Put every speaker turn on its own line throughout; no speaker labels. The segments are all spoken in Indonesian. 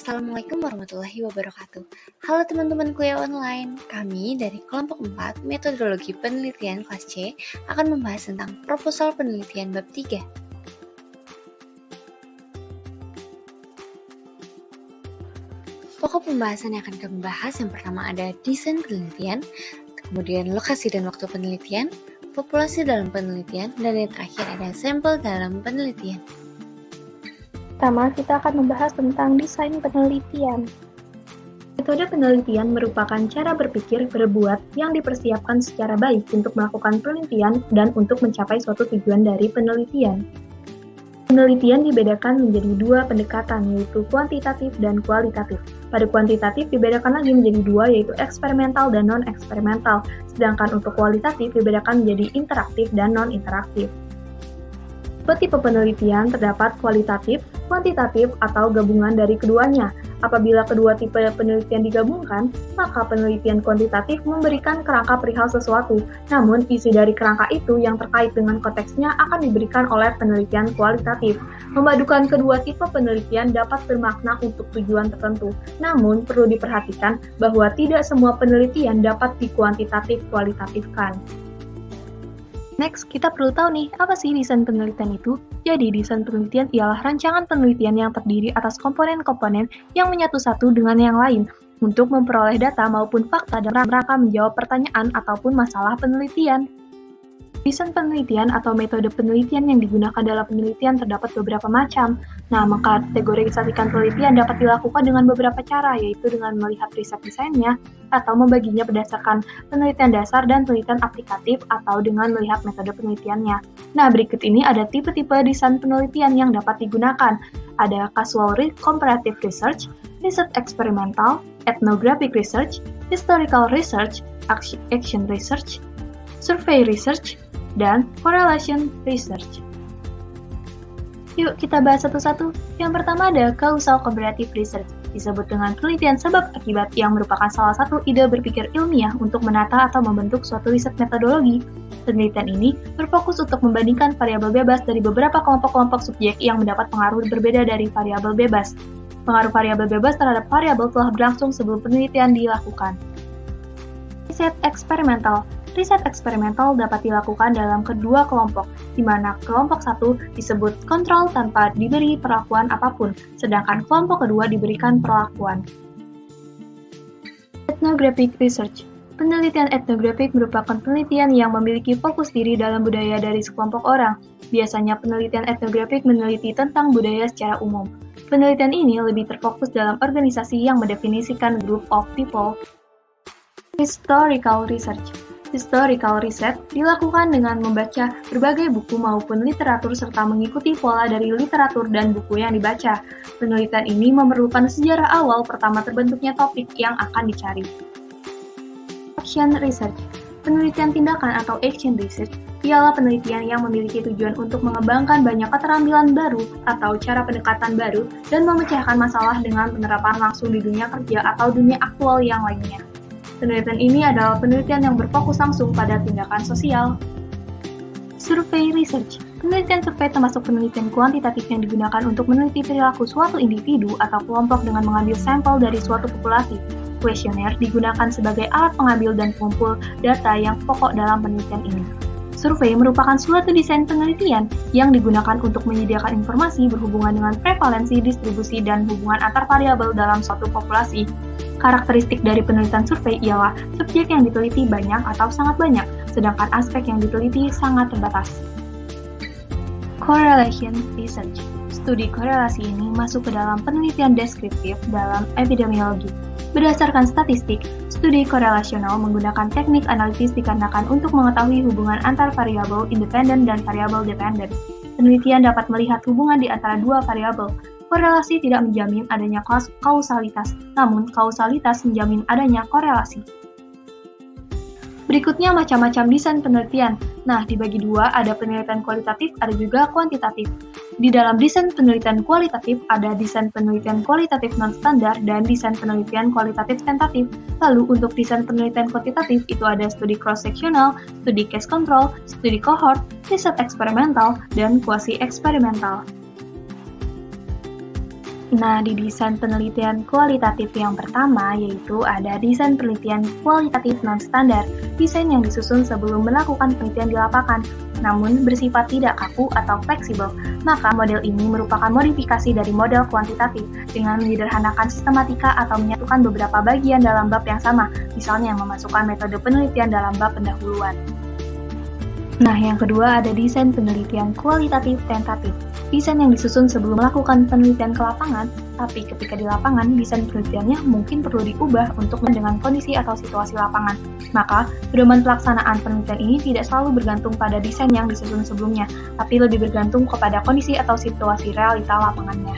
Assalamualaikum warahmatullahi wabarakatuh. Halo teman-teman kuliah online, kami dari kelompok 4 metodologi penelitian kelas C akan membahas tentang proposal penelitian bab 3. Pokok pembahasan yang akan kami bahas yang pertama ada desain penelitian, kemudian lokasi dan waktu penelitian, populasi dalam penelitian, dan yang terakhir ada sampel dalam penelitian.
Pertama, kita akan membahas tentang desain penelitian. Metode penelitian merupakan cara berpikir berbuat yang dipersiapkan secara baik untuk melakukan penelitian dan untuk mencapai suatu tujuan dari penelitian. Penelitian dibedakan menjadi dua pendekatan, yaitu kuantitatif dan kualitatif. Pada kuantitatif dibedakan lagi menjadi dua, yaitu eksperimental dan non-eksperimental, sedangkan untuk kualitatif dibedakan menjadi interaktif dan non-interaktif. Tipe penelitian terdapat kualitatif, kuantitatif, atau gabungan dari keduanya. Apabila kedua tipe penelitian digabungkan, maka penelitian kuantitatif memberikan kerangka perihal sesuatu, namun isi dari kerangka itu yang terkait dengan konteksnya akan diberikan oleh penelitian kualitatif. Memadukan kedua tipe penelitian dapat bermakna untuk tujuan tertentu, namun perlu diperhatikan bahwa tidak semua penelitian dapat dikuantitatif-kualitatifkan. Next, kita perlu tahu nih, apa sih desain penelitian itu? Jadi, desain penelitian ialah rancangan penelitian yang terdiri atas komponen-komponen yang menyatu satu dengan yang lain untuk memperoleh data maupun fakta dalam rangka menjawab pertanyaan ataupun masalah penelitian. Desain penelitian atau metode penelitian yang digunakan dalam penelitian terdapat beberapa macam. Nah, mengkategorisasikan penelitian dapat dilakukan dengan beberapa cara, yaitu dengan melihat riset desainnya, atau membaginya berdasarkan penelitian dasar dan penelitian aplikatif, atau dengan melihat metode penelitiannya. Nah, berikut ini ada tipe-tipe desain penelitian yang dapat digunakan. Ada casual comparative research, riset eksperimental, ethnographic research, historical research, action research, survey research, dan correlation research. Yuk kita bahas satu-satu. Yang pertama ada causal comparative research, disebut dengan penelitian sebab akibat yang merupakan salah satu ide berpikir ilmiah untuk menata atau membentuk suatu riset metodologi. Penelitian ini berfokus untuk membandingkan variabel bebas dari beberapa kelompok-kelompok subjek yang mendapat pengaruh berbeda dari variabel bebas. Pengaruh variabel bebas terhadap variabel telah berlangsung sebelum penelitian dilakukan. Riset eksperimental. Riset eksperimental dapat dilakukan dalam kedua kelompok, di mana kelompok satu disebut kontrol tanpa diberi perlakuan apapun, sedangkan kelompok kedua diberikan perlakuan. Ethnographic research. Penelitian etnografik merupakan penelitian yang memiliki fokus diri dalam budaya dari sekelompok orang. Biasanya penelitian etnografik meneliti tentang budaya secara umum. Penelitian ini lebih terfokus dalam organisasi yang mendefinisikan group of people. Historical research. Historical research dilakukan dengan membaca berbagai buku maupun literatur serta mengikuti pola dari literatur dan buku yang dibaca. Penelitian ini memerlukan sejarah awal pertama terbentuknya topik yang akan dicari. Action research. Penelitian tindakan atau action research ialah penelitian yang memiliki tujuan untuk mengembangkan banyak keterampilan baru atau cara pendekatan baru dan memecahkan masalah dengan penerapan langsung di dunia kerja atau dunia aktual yang lainnya. Penelitian ini adalah penelitian yang berfokus langsung pada tindakan sosial. Survey research. Penelitian survei termasuk penelitian kuantitatif yang digunakan untuk meneliti perilaku suatu individu atau kelompok dengan mengambil sampel dari suatu populasi. Kuesioner digunakan sebagai alat pengambil dan pengumpul data yang pokok dalam penelitian ini. Survei merupakan suatu desain penelitian yang digunakan untuk menyediakan informasi berhubungan dengan prevalensi, distribusi, dan hubungan antar variabel dalam suatu populasi. Karakteristik dari penelitian survei ialah subjek yang diteliti banyak atau sangat banyak, sedangkan aspek yang diteliti sangat terbatas. Correlation research. Studi korelasi ini masuk ke dalam penelitian deskriptif dalam epidemiologi. Berdasarkan statistik, studi korelasional menggunakan teknik analisis dikarenakan untuk mengetahui hubungan antar variabel independen dan variabel dependen. Penelitian dapat melihat hubungan di antara dua variabel. Korelasi tidak menjamin adanya kausalitas, namun kausalitas menjamin adanya korelasi. Berikutnya macam-macam desain penelitian. Nah, dibagi dua, ada penelitian kualitatif, ada juga kuantitatif. Di dalam desain penelitian kualitatif, ada desain penelitian kualitatif non-standar dan desain penelitian kualitatif tentatif. Lalu, untuk desain penelitian kuantitatif, itu ada studi cross-sectional, studi case control, studi cohort, riset eksperimental, dan quasi-eksperimental. Nah, di desain penelitian kualitatif yang pertama, yaitu ada desain penelitian kualitatif non-standar, desain yang disusun sebelum melakukan penelitian di lapangan, namun bersifat tidak kaku atau fleksibel. Maka model ini merupakan modifikasi dari model kuantitatif dengan menyederhanakan sistematika atau menyatukan beberapa bagian dalam bab yang sama, misalnya memasukkan metode penelitian dalam bab pendahuluan. Nah, yang kedua ada desain penelitian kualitatif tentatif. Desain yang disusun sebelum melakukan penelitian ke lapangan, tapi ketika di lapangan, desain penelitiannya mungkin perlu diubah untuk dengan kondisi atau situasi lapangan. Maka, pedoman pelaksanaan penelitian ini tidak selalu bergantung pada desain yang disusun sebelumnya, tapi lebih bergantung kepada kondisi atau situasi realita lapangannya.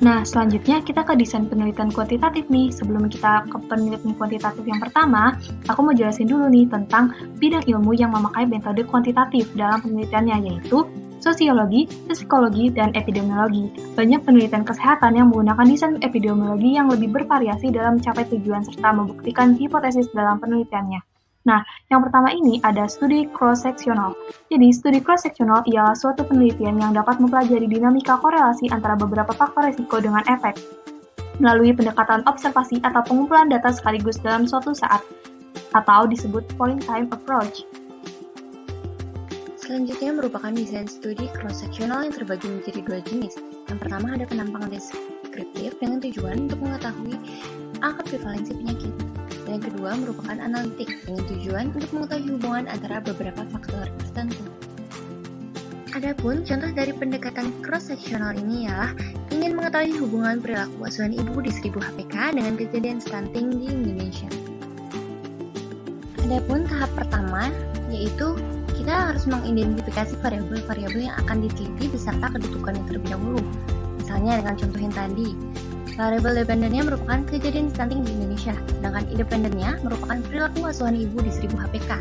Nah, selanjutnya kita ke desain penelitian kuantitatif nih. Sebelum kita ke penelitian kuantitatif yang pertama, aku mau jelasin dulu nih tentang bidang ilmu yang memakai metode kuantitatif dalam penelitiannya, yaitu sosiologi, psikologi, dan epidemiologi. Banyak penelitian kesehatan yang menggunakan desain epidemiologi yang lebih bervariasi dalam mencapai tujuan serta membuktikan hipotesis dalam penelitiannya. Nah, yang pertama ini ada studi cross-sectional. Jadi, studi cross-sectional ialah suatu penelitian yang dapat mempelajari dinamika korelasi antara beberapa faktor risiko dengan efek melalui pendekatan observasi atau pengumpulan data sekaligus dalam suatu saat, atau disebut point-time approach.
Selanjutnya merupakan desain studi cross-sectional yang terbagi menjadi dua jenis. Yang pertama ada penampakan deskriptif dengan tujuan untuk mengetahui angka prevalensi penyakit. Dan yang kedua merupakan analitik dengan tujuan untuk mengetahui hubungan antara beberapa faktor tertentu. Adapun contoh dari pendekatan cross-sectional ini ialah ingin mengetahui hubungan perilaku asuhan ibu di 1000 HPK dengan kejadian stunting di Indonesia. Adapun tahap pertama yaitu kita harus mengidentifikasi variabel-variabel yang akan diteliti beserta kedudukannya terlebih dahulu. Misalnya dengan contoh yang tadi, variabel dependennya merupakan kejadian stunting di Indonesia, sedangkan independennya merupakan perilaku asuhan ibu di 1000 HPK.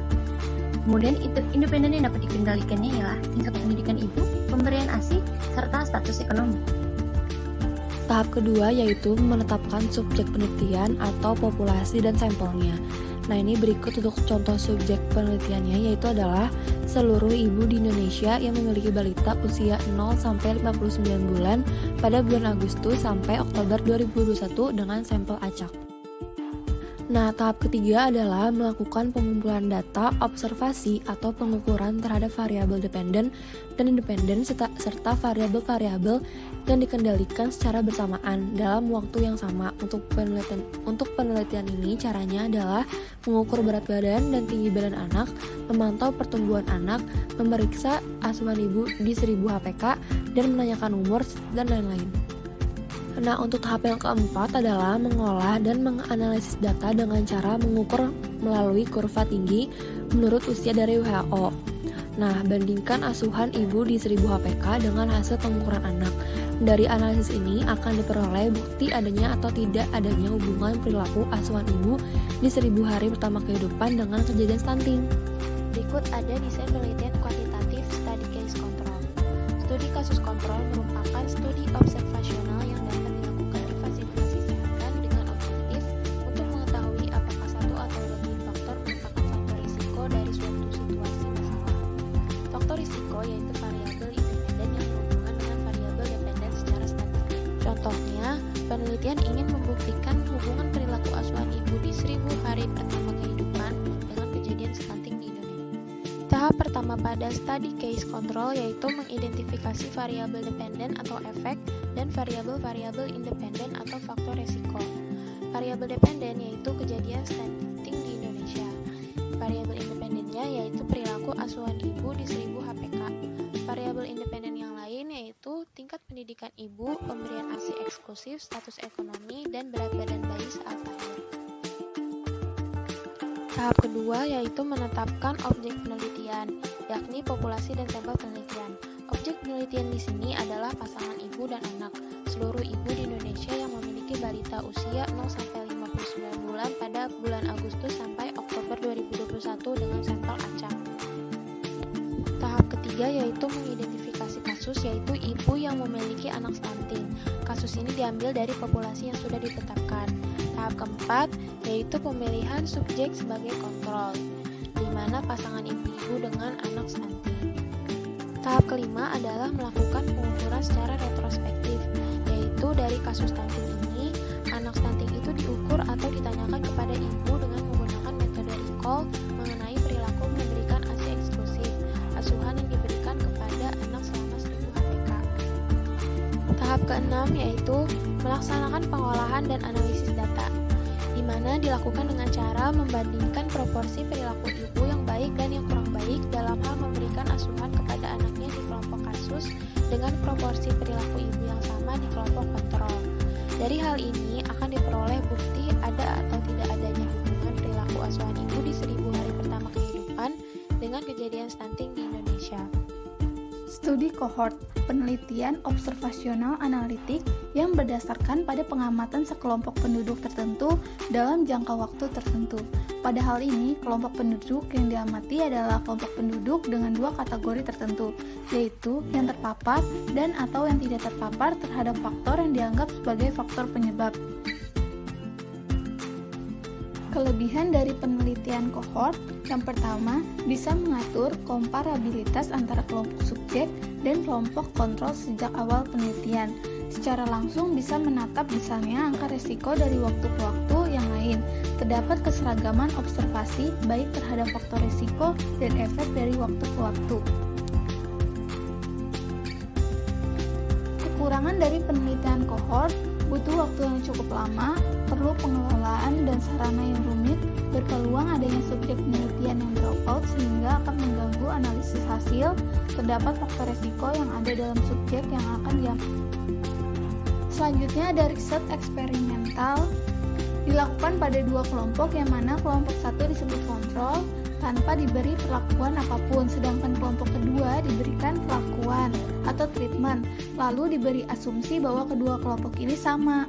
Kemudian independen yang dapat dikendalikannya ialah tingkat pendidikan ibu, pemberian ASI, serta status ekonomi.
Tahap kedua yaitu menetapkan subjek penelitian atau populasi dan sampelnya. Nah, ini berikut untuk contoh subjek penelitiannya, yaitu adalah seluruh ibu di Indonesia yang memiliki balita usia 0 sampai 59 bulan pada bulan Agustus sampai Oktober 2021 dengan sampel acak. Nah, tahap ketiga adalah melakukan pengumpulan data, observasi, atau pengukuran terhadap variabel dependen dan independen serta variabel-variabel yang dikendalikan secara bersamaan dalam waktu yang sama. Untuk penelitian ini caranya adalah mengukur berat badan dan tinggi badan anak, memantau pertumbuhan anak, memeriksa asuhan ibu di 1000 HPK, dan menanyakan umur, dan lain-lain. Nah, untuk tahap yang keempat adalah mengolah dan menganalisis data dengan cara mengukur melalui kurva tinggi menurut usia dari WHO. Nah, bandingkan asuhan ibu di 1000 HPK dengan hasil pengukuran anak. Dari analisis ini akan diperoleh bukti adanya atau tidak adanya hubungan perilaku asuhan ibu di 1000 hari pertama kehidupan dengan kejadian stunting.
Berikut ada desain penelitian kuantitatif study case control. Studi kasus kontrol merupakan studi observasional yang dapat dilakukan di fasilitas kesehatan dengan objektif untuk mengetahui apakah satu atau lebih faktor merupakan faktor risiko dari suatu situasi masalah. Faktor risiko yaitu variabel independen yang berhubungan dengan variabel dependen secara statistik. Contohnya, penelitian ingin membuktikan hubungan perilaku asuhan ibu di 1000 hari pertama kehidupan dengan kejadian stunting di Indonesia. Tahap pertama pada study case control yaitu mengidentifikasi variabel dependen atau efek dan variabel-variabel independen atau faktor resiko. Variabel dependen yaitu kejadian stunting di Indonesia. Variabel independennya yaitu perilaku asuhan ibu di 1000 HPK. Variabel independen yang lain yaitu tingkat pendidikan ibu, pemberian ASI eksklusif, status ekonomi, dan berat badan bayi saat lahir. Tahap kedua yaitu menetapkan objek penelitian, yakni populasi dan sampel penelitian. Objek penelitian di sini adalah pasangan ibu dan anak, seluruh ibu di Indonesia yang memiliki balita usia 0 sampai 59 bulan pada bulan Agustus sampai Oktober 2021 dengan sampel acak. Tahap ketiga yaitu mengidentifikasi kasus, yaitu ibu yang memiliki anak stunting. Kasus ini diambil dari populasi yang sudah ditetapkan. Tahap keempat yaitu pemilihan subjek sebagai kontrol, di mana pasangan ibu-ibu dengan anak stunting. Tahap kelima adalah melakukan pengukuran secara retrospektif, dari kasus stunting ini, anak stunting itu diukur atau ditanyakan kepada ibu dengan menggunakan metode recall mengenai perilaku memberikan ASI eksklusif, asuhan yang diberikan kepada anak selama 1000 HPK. Tahap keenam yaitu melaksanakan pengolahan dan analisis data, di mana dilakukan dengan cara membandingkan proporsi perilaku ibu yang baik dan yang kurang baik dalam hal memberikan asuhan kepada anaknya di kelompok kasus dengan proporsi perilaku ibu yang sama di kelompok kontrol. Dari hal ini akan diperoleh bukti ada atau tidak adanya hubungan perilaku asuhan ibu di 1000 hari pertama kehidupan dengan kejadian stunting di Indonesia.
Studi kohort, penelitian observasional analitik yang berdasarkan pada pengamatan sekelompok penduduk tertentu dalam jangka waktu tertentu. Pada hal ini, kelompok penduduk yang diamati adalah kelompok penduduk dengan dua kategori tertentu, yaitu yang terpapar dan atau yang tidak terpapar terhadap faktor yang dianggap sebagai faktor penyebab. Kelebihan dari penelitian kohort, yang pertama, bisa mengatur komparabilitas antara kelompok subjek dan kelompok kontrol sejak awal penelitian. Secara langsung bisa menatap misalnya angka resiko dari waktu ke waktu yang lain. Terdapat keseragaman observasi baik terhadap faktor resiko dan efek dari waktu ke waktu. Kekurangan dari penelitian kohort butuh waktu yang cukup lama, perlu pengelolaan dan sarana yang rumit, berpeluang adanya subjek penelitian yang dropout sehingga akan mengganggu analisis hasil, terdapat faktor resiko yang ada dalam subjek yang akan diambil. Selanjutnya ada riset eksperimental, dilakukan pada dua kelompok yang mana kelompok satu disebut kontrol tanpa diberi perlakuan apapun, sedangkan kelompok kedua diberikan perlakuan atau treatment, lalu diberi asumsi bahwa kedua kelompok ini sama.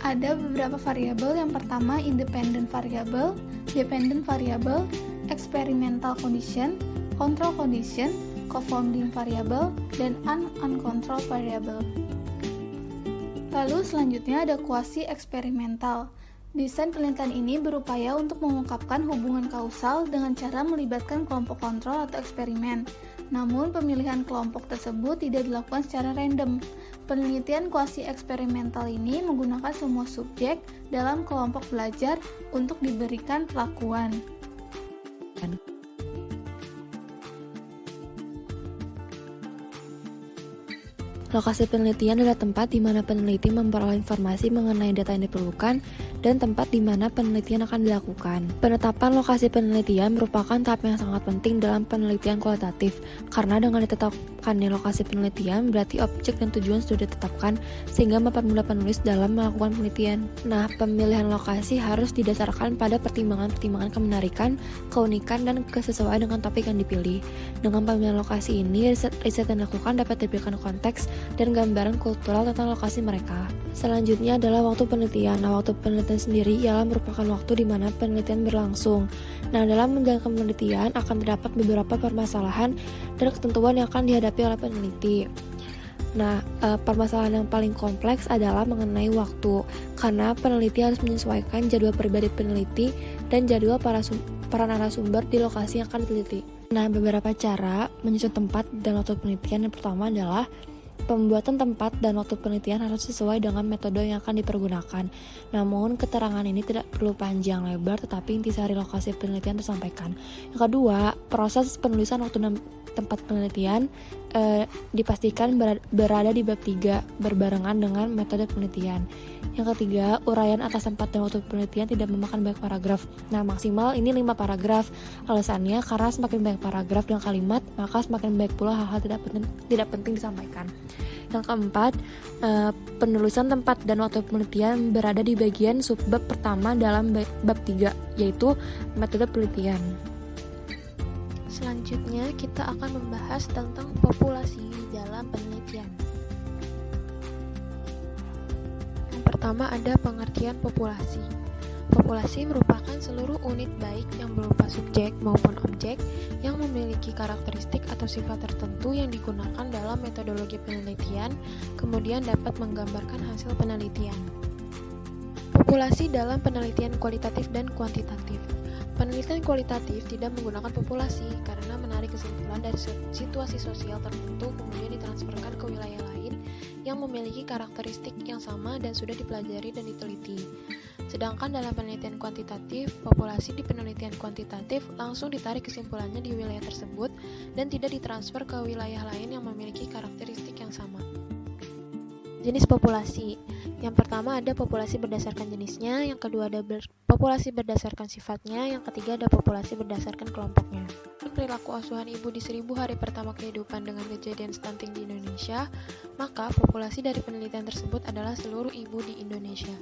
Ada beberapa variabel, yang pertama independent variable, dependent variable, experimental condition, control condition, confounding variable, dan uncontrolled variable. Lalu selanjutnya ada quasi eksperimental. Desain penelitian ini berupaya untuk mengungkapkan hubungan kausal dengan cara melibatkan kelompok kontrol atau eksperimen. Namun, pemilihan kelompok tersebut tidak dilakukan secara random. Penelitian kuasi eksperimental ini menggunakan semua subjek dalam kelompok belajar untuk diberikan perlakuan.
Lokasi penelitian adalah tempat di mana peneliti memperoleh informasi mengenai data yang diperlukan dan tempat di mana penelitian akan dilakukan. Penetapan lokasi penelitian merupakan tahap yang sangat penting dalam penelitian kualitatif, karena dengan ditetapkannya lokasi penelitian berarti objek dan tujuan sudah ditetapkan sehingga mempermudah penulis dalam melakukan penelitian. Nah, pemilihan lokasi harus didasarkan pada pertimbangan-pertimbangan kemenarikan, keunikan, dan kesesuaian dengan topik yang dipilih. Dengan pemilihan lokasi ini, riset yang dilakukan dapat diberikan konteks dan gambaran kultural tentang lokasi mereka. Selanjutnya adalah waktu penelitian. Nah, waktu penelitian sendiri ialah merupakan waktu di mana penelitian berlangsung. Nah, dalam menjalankan penelitian akan terdapat beberapa permasalahan dan ketentuan yang akan dihadapi oleh peneliti. Nah, permasalahan yang paling kompleks adalah mengenai waktu, karena peneliti harus menyesuaikan jadwal pribadi peneliti dan jadwal para narasumber di lokasi yang akan diteliti. Nah, beberapa cara menyusun tempat dan waktu penelitian. Yang pertama adalah pembuatan tempat dan waktu penelitian harus sesuai dengan metode yang akan dipergunakan. Namun, keterangan ini tidak perlu panjang lebar, tetapi intisari lokasi penelitian tersampaikan. Yang kedua, proses penulisan waktu dan tempat penelitian dipastikan berada di bab 3 berbarengan dengan metode penelitian. Yang ketiga, uraian atas tempat dan waktu penelitian tidak memakan banyak paragraf. Nah, maksimal ini 5 paragraf. Alasannya karena semakin banyak paragraf dan kalimat, maka semakin baik pula hal-hal tidak penting disampaikan. Yang keempat, penulisan tempat dan waktu penelitian berada di bagian subbab pertama dalam bab 3, yaitu metode penelitian.
Selanjutnya, kita akan membahas tentang populasi dalam penelitian. Yang pertama ada pengertian populasi. Populasi merupakan seluruh unit baik yang berupa subjek maupun objek yang memiliki karakteristik atau sifat tertentu yang digunakan dalam metodologi penelitian, kemudian dapat menggambarkan hasil penelitian. Populasi dalam penelitian kualitatif dan kuantitatif. Penelitian kualitatif tidak menggunakan populasi karena menarik kesimpulan dari situasi sosial tertentu kemudian ditransferkan ke wilayah lain yang memiliki karakteristik yang sama dan sudah dipelajari dan diteliti. Sedangkan dalam penelitian kuantitatif, populasi di penelitian kuantitatif langsung ditarik kesimpulannya di wilayah tersebut dan tidak ditransfer ke wilayah lain yang memiliki karakteristik yang sama. Jenis populasi. Yang pertama ada populasi berdasarkan jenisnya, yang kedua ada populasi berdasarkan sifatnya, yang ketiga ada populasi berdasarkan kelompoknya. Perilaku asuhan ibu di 1000 hari pertama kehidupan dengan kejadian stunting di Indonesia, maka populasi dari penelitian tersebut adalah seluruh ibu di Indonesia.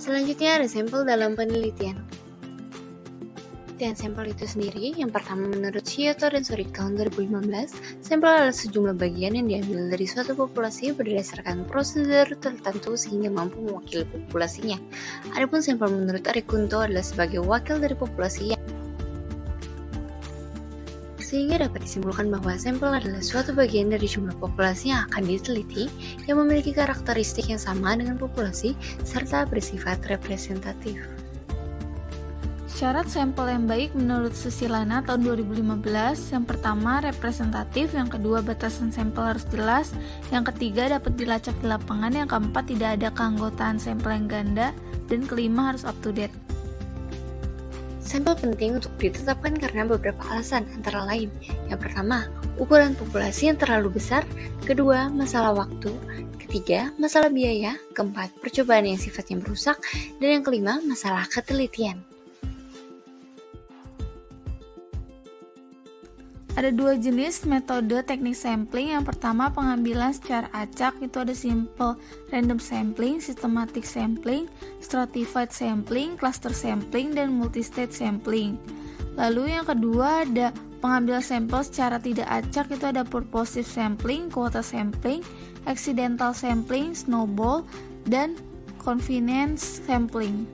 Selanjutnya ada sampel dalam penelitian. Penelitian sampel itu sendiri, yang pertama menurut Scioto dan Suri tahun 2015, sampel adalah sejumlah bagian yang diambil dari suatu populasi berdasarkan prosedur tertentu sehingga mampu mewakili populasinya. Adapun sampel menurut Arikunto adalah sebagai wakil dari populasi sehingga dapat disimpulkan bahwa sampel adalah suatu bagian dari jumlah populasi yang akan diteliti yang memiliki karakteristik yang sama dengan populasi serta bersifat representatif.
Syarat sampel yang baik menurut Susilana tahun 2015, yang pertama representatif, yang kedua batasan sampel harus jelas, yang ketiga dapat dilacak di lapangan, yang keempat tidak ada keanggotaan sampel yang ganda, dan kelima harus up to date.
Sampel penting untuk ditetapkan karena beberapa alasan, antara lain, yang pertama, ukuran populasi yang terlalu besar, kedua, masalah waktu, ketiga, masalah biaya, keempat, percobaan yang sifatnya merusak, dan yang kelima, masalah ketelitian.
Ada dua jenis metode teknik sampling. Yang pertama pengambilan secara acak, itu ada simple random sampling, systematic sampling, stratified sampling, cluster sampling, dan multistage sampling. Lalu yang kedua ada pengambilan sampel secara tidak acak, itu ada purposive sampling, quota sampling, accidental sampling, snowball, dan convenience sampling.